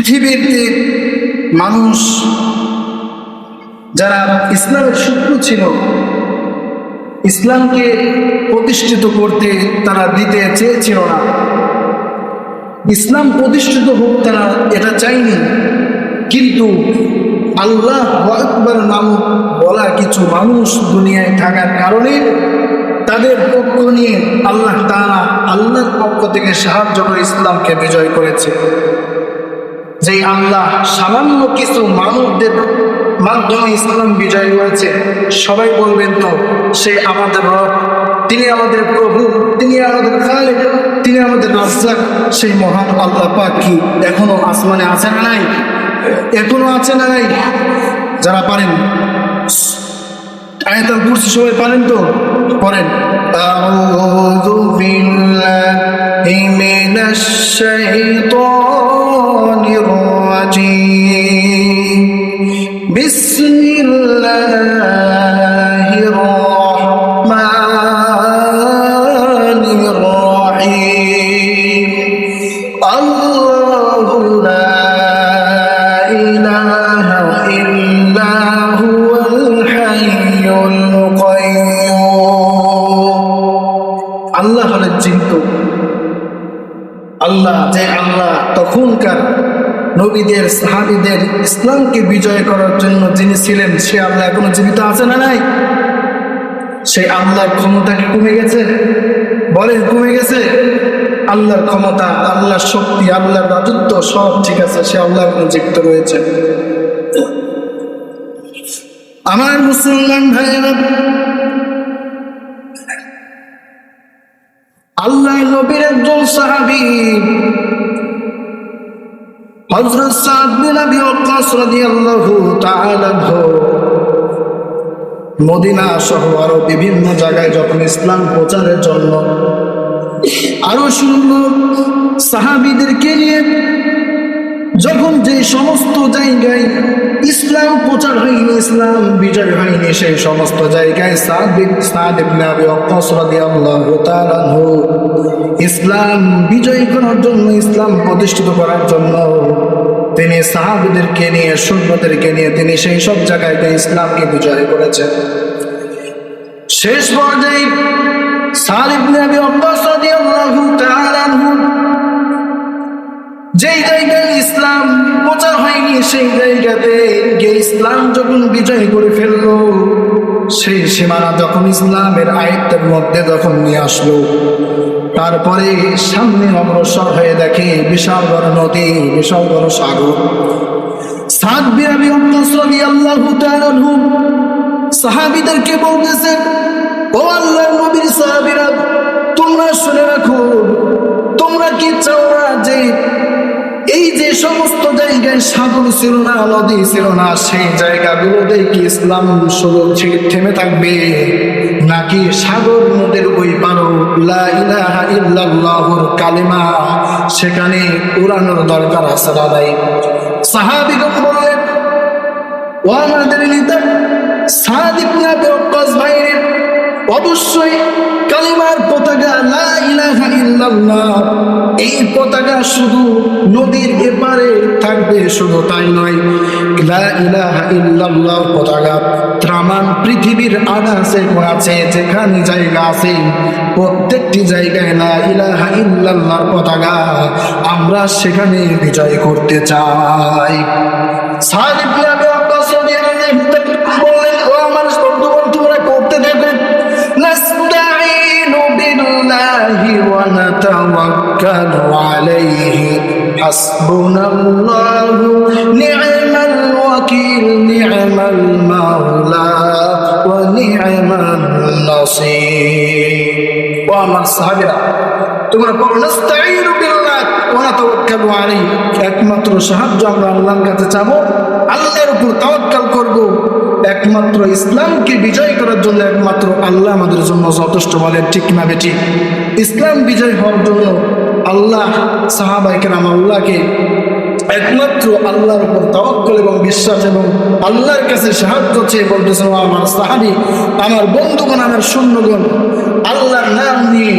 পৃথিবীতে মানুষ যারা ইসলামের শত্রু ছিল, ইসলামকে প্রতিষ্ঠিত করতে তারা দিতে চেয়েছিল না। ইসলাম প্রতিষ্ঠিত হোক তারা এটা চায়নি, কিন্তু আল্লাহ আকবার নাম বলা কিছু মানুষ দুনিয়ায় থাকার কারণে তাদের পক্ষ নিয়ে আল্লাহ তাআলা আল্লাহর পক্ষ থেকে সাহায্য করে ইসলামকে বিজয় করেছে। যে আল্লাহ সামান্য কিছু মানুষদের মাধ্যমে ইসলাম বিজয় হয়েছে, সবাই বলবেন তো সে আমাদের রব, তিনি আমাদের প্রভু, তিনি আমাদের খালিক, তিনি আমাদের রাজ্জাক। সেই মহান আল্লাহ পাক কি এখনো আসমানে আছে না নাই? এখনো আছে না নাই? যারা পারেন আয়াতুল কুরসি সবাই পারেন তো পড়েন। আউযু বিল্লাহি মিনাশ শাইতানির রাজীম। বিসমিল্লাহির রাহমানির রাহিম। আল্লাহু লা ইলাহা ইল্লা হুয়াল হাইয়ুল কাইয়্যুম। আল্লাহ হলেন জীবিত আল্লাহ, যে আল্লাহ তখনকার নবীদের সাহাবীদের ইসলামকে বিজয় করার জন্য যিনি ছিলেন, সে আল্লাহ এখনো জীবিত আছে না নাই? সেই আল্লাহর ক্ষমতা কি কমে গেছে? বলেন কমে গেছে? আল্লাহর ক্ষমতা, আল্লাহর শক্তি, আল্লাহর রাজত্ব সব ঠিক আছে, সে আল্লাহ এখনো জীবিত রয়েছে। আমার মুসলমান ভাইয়েরা, আল্লাহ নবীর একজন সাহাবী হযরত সাদ বিন আবি ওয়াক্কাস রাদিয়াল্লাহু তাআলা আনহু মদিনা সহ আরো বিভিন্ন জায়গায় যখন ইসলাম প্রচারের জন্য আরো শুনল সাহাবীদেরকে নিয়ে, যখন যে সমস্ত জায়গায় ইসলাম প্রচার হয়নি, ইসলাম বিজয় হয়নি, সেই সমস্ত জায়গায় সাদ ইবনে আবি ওয়াক্কাস রাদিয়াল্লাহু তাআলা আনহু ইসলাম বিজয় করার জন্য, ইসলাম প্রতিষ্ঠিত করার জন্য তিনি সাহাবীদেরকে নিয়ে, সৈন্যদেরকে নিয়ে তিনি সেই সব জায়গায় ইসলামকে বিজয় করেছেন। শেষ পর্যায়ে সাদ ইবনে আবি ওয়াক্কাস রাদিয়াল্লাহু তাআলা আনহু যেই জায়গায় ইসলাম প্রচার হয়নি, সেই জায়গাতে গিয়ে ইসলাম যখন বিজয় করে ফেললো, সেই সীমানা যখন ইসলামের আয়ত্তের মধ্যে যখন নিয়ে আসলো, তারপরে সামনে অগ্রসর হয়ে দেখে বিশাল বড় নদী, বিশাল বড় সাগর। সাদ বিন আবি ওয়াক্কাস রাদিয়াল্লাহু তাআলা আনহু সাহাবীদেরকে বলতেছেন, ও আল্লাহর নবীর সাহাবীরা, তোমরা শুনে রাখো, তোমরা কি চাও না যে এই যে সমস্ত জায়গায় সাগর ছিল না, নদী ছিল না, সেই জায়গাগুলোতে কি ইসলাম শুধু থেমে থাকবে, নাকি সাগর নদীর ওই পারো লা ইলাহা ইল্লাল্লাহুর কালিমা সেখানে উড়ানোর দরকার আছে না নাই? সাহাবীগণ বললেন, ও আমাদের নেতা সাদ ইবনে আবি ওয়াক্কাস ভাইরে, অবশ্যই কালিমার পতাকা লা ইলাহা ইল্লাল্লাহ, এই পতাকা শুধু নদীর এপারে থাকবে, শুধু তাই নয়, লা ইলাহা ইল্লাল্লাহ পতাকা ত্রামান পৃথিবীর আকাশে আছে, যেখানে জায়গা আছে প্রত্যেকটি জায়গায় লা ইলাহা ইল্লাল্লাহর পতাকা আমরা সেখানে বিজয় করতে চাই। সাদ ইবনে আবি ওয়াক্কাস রাদিয়াল্লাহু তাআলা বললেন, ও আমার বন্ধুগণ, তোমরা করতে থাকবে। নাস্তাঈনু বিল্লাহি ওয়া নাতাওয়াক্কালু আলাইহি হাসবুনাল্লাহু নি'মাল ওয়াকিল নি'মাল মাওলা ওয়া নি'মান নাসীর। ও আমার সাহাবীরা, তোমরা বলো নাস্তাঈনু বিল্লাহি ওয়া নাতাওয়াক্কালু আলাইহি, একমাত্র সাহায্য আমরা আল্লাহর কাছে চাবো, আল্লাহর উপর তাওয়াক্কুল করব, একমাত্র ইসলামকে বিজয় করার জন্য একমাত্র আল্লাহ আমাদের জন্য যথেষ্ট। বলেন ঠিক না বেঠিক? ইসলাম বিজয় হওয়ার জন্য আল্লাহ, সাহাবায়ে কেরাম আল্লাহকে একমাত্র আল্লাহর উপর তাওয়াক্কুল এবং বিশ্বাস এবং আল্লাহর কাছে সাহায্য চেয়ে বলতেছেন, আমার সাহাবী, আমার বন্ধুগণ, আমার সৈন্যগণ, আল্লাহর নাম নিয়ে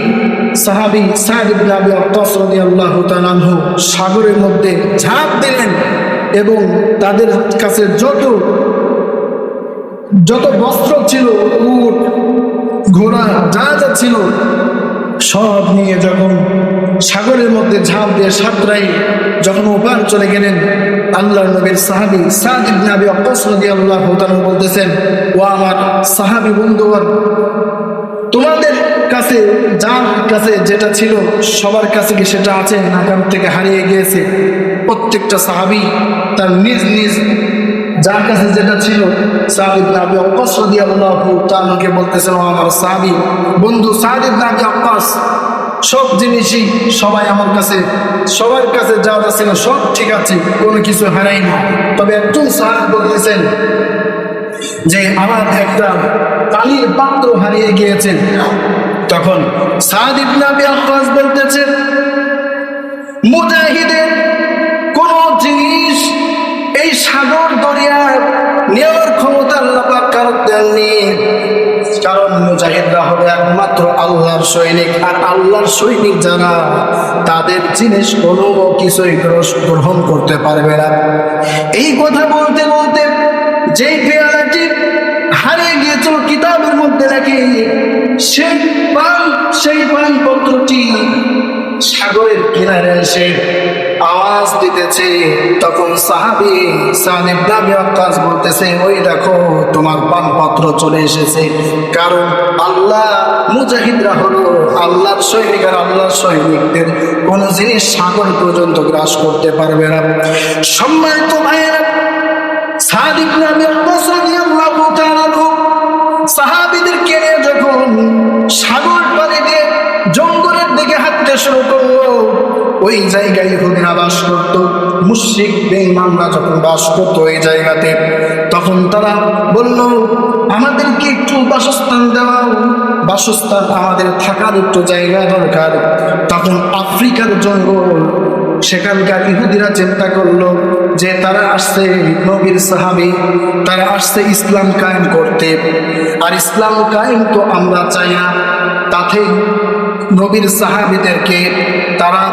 সাহাবী সাদ ইবনে আবি ওয়াক্কাস রাদিয়াল্লাহু তাআলা আনহু সাগরের মধ্যে ঝাঁপ দিলেন এবং তাদের কাছে যত বস্ত্র ছিল, উট ঘোড়া যা যা ছিল সব নিয়ে যখন সাগরের মধ্যে ঝাঁপ দিয়ে সাঁতরাই যখন ওপার চলে গেলেন, আল্লাহর নবীর সাহাবী সাদ ইবনে আবি ওয়াক্কাস রাদিয়াল্লাহু তাআলা বলতেছেন, ও আমার সাহাবী বন্ধুগণ, তোমাদের কাছে যার কাছে যেটা ছিল সবার কাছে কি সেটা আছে না কারোর থেকে হারিয়ে গিয়েছে? প্রত্যেকটা সাহাবী তার নিজ নিজ যার কাছে যেটা ছিল সাদ ইবনে আবি ওয়াক্কাস রাদিয়াল্লাহু তাআলাকে বলতেছেন, ও আমার সাহাবী বন্ধু সাদ ইবনে আবি ওয়াক্কাস, সব জিনিসই সবাই আমার কাছে, সবার কাছে যা যা ছিল সব ঠিক আছে, কোনো কিছু হারাই না। তবে একজন সাহাবী বলতেছেন যে আমার একটা পানির পাত্র হারিয়ে গিয়েছে। তখন সাদ ইবনে আবি ওয়াক্কাস বলতেছেন, মুজাহিদের কোন জিনিস এই সাগর দরিয়া নেওয়ার ক্ষমতা আল্লাহ পাক কারো দেননি, কারণ মুজাহিদরা হবে একমাত্র আল্লাহর সৈনিক, আর আল্লাহর সৈনিক যারা তাদের জিনিস কোনো কিছুই গ্রহণ করতে পারবে না। এই কথা বলতে বলতে যেই পেয়ালাটি হারিয়ে গিয়েছিল কিতাবের মধ্যে নাকি সেই পানপত্রটি সাগরের কিনারে এসে আওয়াজ দিতেছে। তখন সাহাবী সাদ ইবনে আবি ওয়াক্কাস বলতেছে, ওই দেখো তোমার পানপত্র চলে এসেছে। কারণ আল্লাহ মুজাহিদরা হলো আল্লাহর সৈনিক, আর আল্লাহর সৈনিকদের কোনো জিনিস সাগর পর্যন্ত গ্রাস করতে পারবে না। সম্মানিত ভাইয়েরা, সাদ ইবনে আবি ওয়াক্কাস রাদিয়াল্লাহু তাআলা সাহাবীদেরকে নিয়ে যখন সাগর পাড়ি দিয়ে জঙ্গলের দিকে হাঁটতে শুরু করলো, ওই জায়গায় ইহুদিরা বাস করত, মুশরিক বেঈমানরা যখন বাস করত ওই জায়গাতে, তখন তারা বলল, আমাদেরকে একটু বাসস্থান দাও, বাসস্থান আমাদের থাকার একটু জায়গা দরকার। তখন আফ্রিকার জঙ্গল, সেখানকার ইহুদিরা চিন্তা করলো যে তারা আসছে নবীর সাহাবী, তারা আসছে ইসলাম কায়েম করতে, আর ইসলাম কায়েম তো আমরা চাই না। তাতে নবীর সাহাবীদেরকে তারা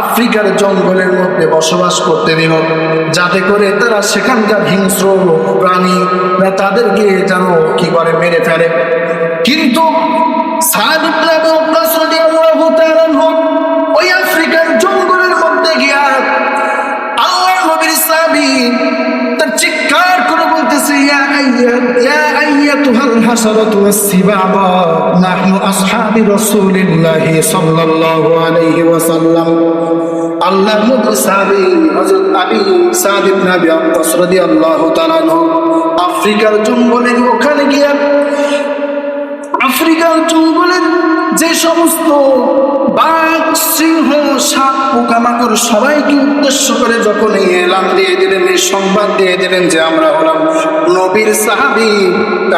আফ্রিকার জঙ্গলের মধ্যে বসবাস করতে দিল, যাতে করে তারা সেখানকার হিংস্র প্রাণী তাদেরকে যেন কি করে মেরে ফেলে। কিন্তু সাদ ইবনে আবি ওয়াক্কাস রাদিয়াল্লাহু তাআলা ওই আফ্রিকার জঙ্গলের মধ্যে গিয়া আল্লাহর নবীর সাহাবী তার চিৎকার করে বলতেছে, ইয়া আইয়াতুহাল হাসারাতু ওয়াস-সিবাবা নাহনু আসহাবি রাসূলিল্লাহি সাল্লাল্লাহু আলাইহি ওয়াসাল্লাম। আল্লাহর নবীর সাহাবী হযরত আবি সাদ ইবনে আবি ওয়াক্কাস রাদিয়াল্লাহু তাআলা আফ্রিকার জঙ্গলের ওখানে গিয়া আফ্রিকার জঙ্গলের যে সমস্ত বাঘ, সিংহ, সাপ, পোকামাকড় সবাইকে উদ্দেশ্য করে যখন এই এলান দিয়ে দিলেন, এই সংবাদ দিয়ে দিলেন যে আমরা হলাম নবীর সাহাবী,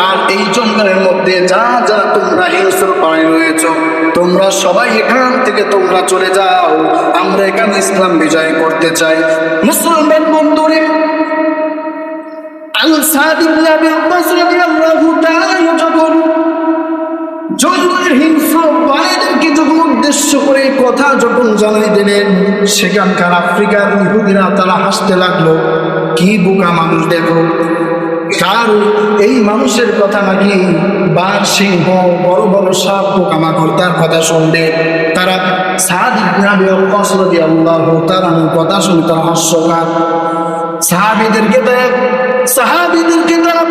আর এই জঙ্গলের মধ্যে যা যা তোমরা হিংস্র প্রাণী রয়েছ তোমরা সবাই এখান থেকে তোমরা চলে যাও, আমরা এখানে ইসলাম বিজয় করতে চাই। মুসলমান বন্ধুরে, সাদ ইবনে আবি ওয়াক্কাস রাদিয়াল্লাহু তাআলা যখন জঙ্গলের হিংস্র প্রাণীদেরকে যখন উদ্দেশ্য করে কথা যখন জানাই দিলেন, সেখানকার আফ্রিকার ইহুদিরা তারা হাসতে লাগলো, কি বোকা মানুষ দেখো, কার এই মানুষের কথা নাকি বাঘ, সিংহ, বড় বড় সাপ, পোকামাকড় তার কথা শুনবে। তারা সাদ ইবনে আবি ওয়াক্কাস রাদিয়াল্লাহু তাআলা কথা শুনে তারা হাস্যকার। সাহাবীদেরকে তারা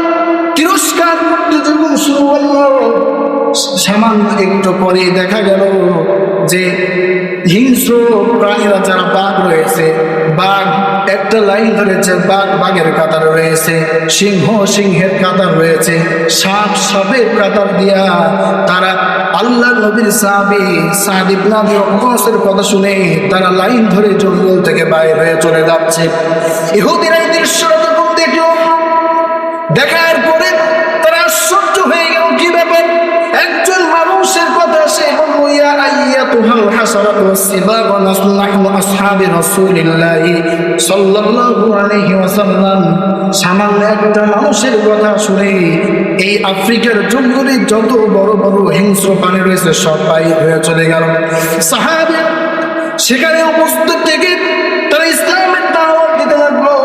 তিরস্কার করতে যখন শুরু করলো, সামান্য একটু পরে দেখা গেল যে হিংস্র প্রাণীরা যারা বাঘ রয়েছে, বাঘ একটা লাইন ধরেছে, বাঘ বাঘের কাতার রয়েছে, সিংহ সিংহের কাতার রয়েছে, সাপ সাপের কাতার দিয়া তারা আল্লাহর নবীর সাহাবী সাদ ইবনে আবি ওয়াক্কাসের কথা শুনে তারা লাইন ধরে জঙ্গল থেকে বাইরে হয়ে চলে যাচ্ছে। ইহুদিরা এই দৃশ্যটা যখন দেখলো, দেখার পরে তারা আশ্চর্য হয়ে গেল, কি ব্যাপার, একজন মানুষের কথা সে বলল, ইয়া أيتها الحسرة والسباق نحن أصحاب رسول الله صلى الله عليه وسلم সামান্য একটা মানুষের কথা শুনে এই আফ্রিকার জঙ্গলে যত বড় বড় হিংস্র প্রাণী রয়েছে সব বাইর হয়ে চলে গেল। সাহাবী সেখানে উপস্থিত থেকে তারা ইসলামের দাওয়াত দিতে লাগলো।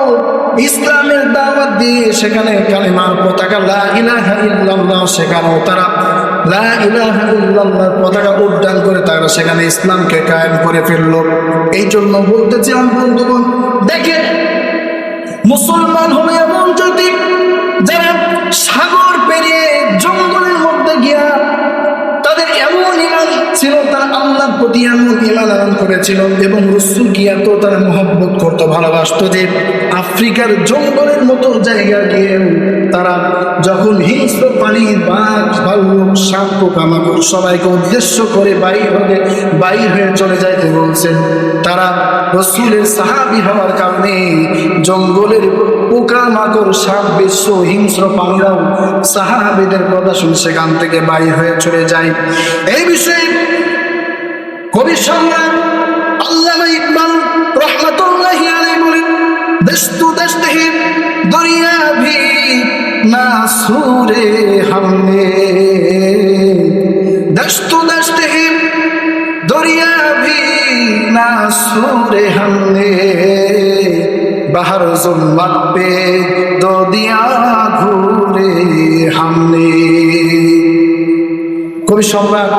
ইসলামের দাওয়াত দিয়ে সেখানে কালিমার পতাকা লা ইলাহা ইল্লাল্লাহ, সেখানেও তারা লা ইলাহা ইল্লাল্লাহর পতাকা উড্ডয়ন করে তারা সেখানে ইসলামকে কায়েম করে ফেললো। এই জন্য বলতেছিলাম বন্ধুগণ, দেখেন মুসলমান হলো এমন জাতি যারা সাগর পেরিয়ে জঙ্গলের মধ্যে গিয়া তাদের এমন ঈমান ছিল, তারা আল্লাহর প্রতি এমন ঈমান আনয়ন করেছিল এবং রাসূল গিয়া তো তারা মহব্বত করতো, ভালোবাসতো, যে আফ্রিকার জঙ্গলের মতো জায়গা গিয়েও তারা যখন হিংস্র প্রাণী, বাঘ, ভাল্লুক, সাপ, পোকামাকড় সবাইকে উদ্দেশ্য করে বাইর হয়ে চলে যাইতে বলছেন, তারা রাসূলের সাহাবী হওয়ার কারণে জঙ্গলের পোকামাকড়, সাপ, বিশ্ব হিংস্র প্রাণীরাও সাহাবীদের কথা শুনে সেখান থেকে বাইর হয়ে চলে যায়। এই বিষয়ে কবি সম্রাট আল্লামা ইকবাল রহমাতুল্লাহি আলাইহি বলেন, দস্তু দস্তহি দুনিয়া ভি না সুরে হামনে, দস্তু দস্তহি দুনিয়া ভি না সুরে হামনে, বাহর जुल्मत पे दो दिया घूरे हमने। কবি সম্রাট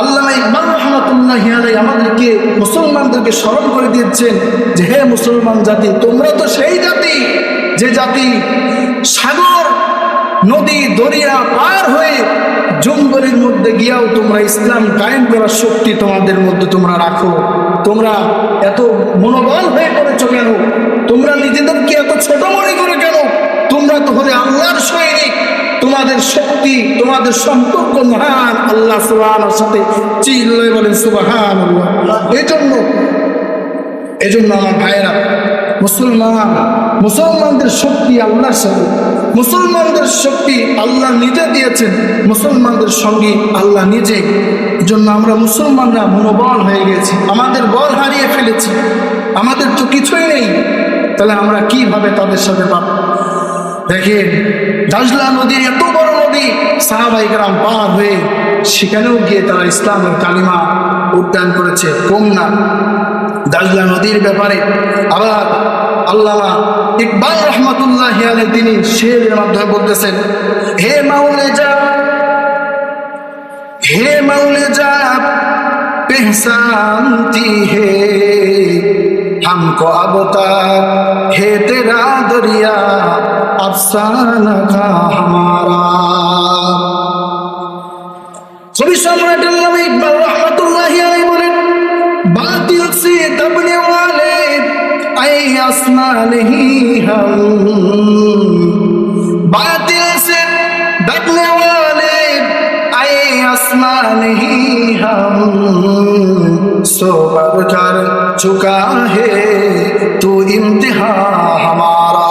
আল্লামা ইকবাল রহমাতুল্লাহি আলাইহি আমাদেরকে মুসলমানদেরকে স্মরণ করে দিয়েছেন যে হে মুসলমান জাতি, তোমরা তো সেই জাতি যে জাতি সাগর, নদী, দরিয়া পার হয়ে জঙ্গলের মধ্যে গিয়াও তোমরা ইসলাম কায়েম করার শক্তি তোমাদের মধ্যে তোমরা রাখো। তোমরা এত মনোবল হয়ে পড়েছো কেন? তোমরা নিজেদেরকে এত ছোট মনে করে কেন? তোমরা তো হলে আল্লাহর সৈনিক, তোমাদের শক্তি, তোমাদের সম্পর্ক মহান আল্লাহ সুবহানাহু ওয়া সাথে। চিল্লায়ে বলেন সুবহানাল্লাহ। এজন্য আমার ভাইয়েরা, মুসলমানদের শক্তি আল্লাহর সাথে, মুসলমানদের শক্তি আল্লাহ নিজে দিয়েছেন, মুসলমানদের সঙ্গী আল্লাহ নিজে। এজন্য আমরা মুসলমানরা মনোবল হয়ে গেছি, আমাদের বল হারিয়ে ফেলেছি, আমাদের তো কিছুই নেই, তাহলে আমরা কিভাবে তাদের সাথে পাবো? দেখেন দাজলা নদী, এত বড় নদী, সাহাবায়ে কেরাম পার হয়ে সেখানেও গিয়ে তারা ইসলামের কালিমা উড্ডয়ন করেছে, কম না। দাজলা নদীর ব্যাপারে আবার আল্লামা ইকবাল রহমাতুল্লাহি আলাইহি তিনি শেরের মাধ্যমে বলতেছেন, হে মাওলে যা পেহচানতি হে हमको अब तक है तेरा दरिया अफसाना का हमारा। कवि सम्राट अल्लामा इकबाल रहमतुल्लाहि अलैहि बोलेन, बातिल से दबने वाले ऐ आसमां नहीं हम, बातिल से दबने वाले ऐ आसमां नहीं हम, सो बढ़कर चुका है तू इम्तिहान हमारा।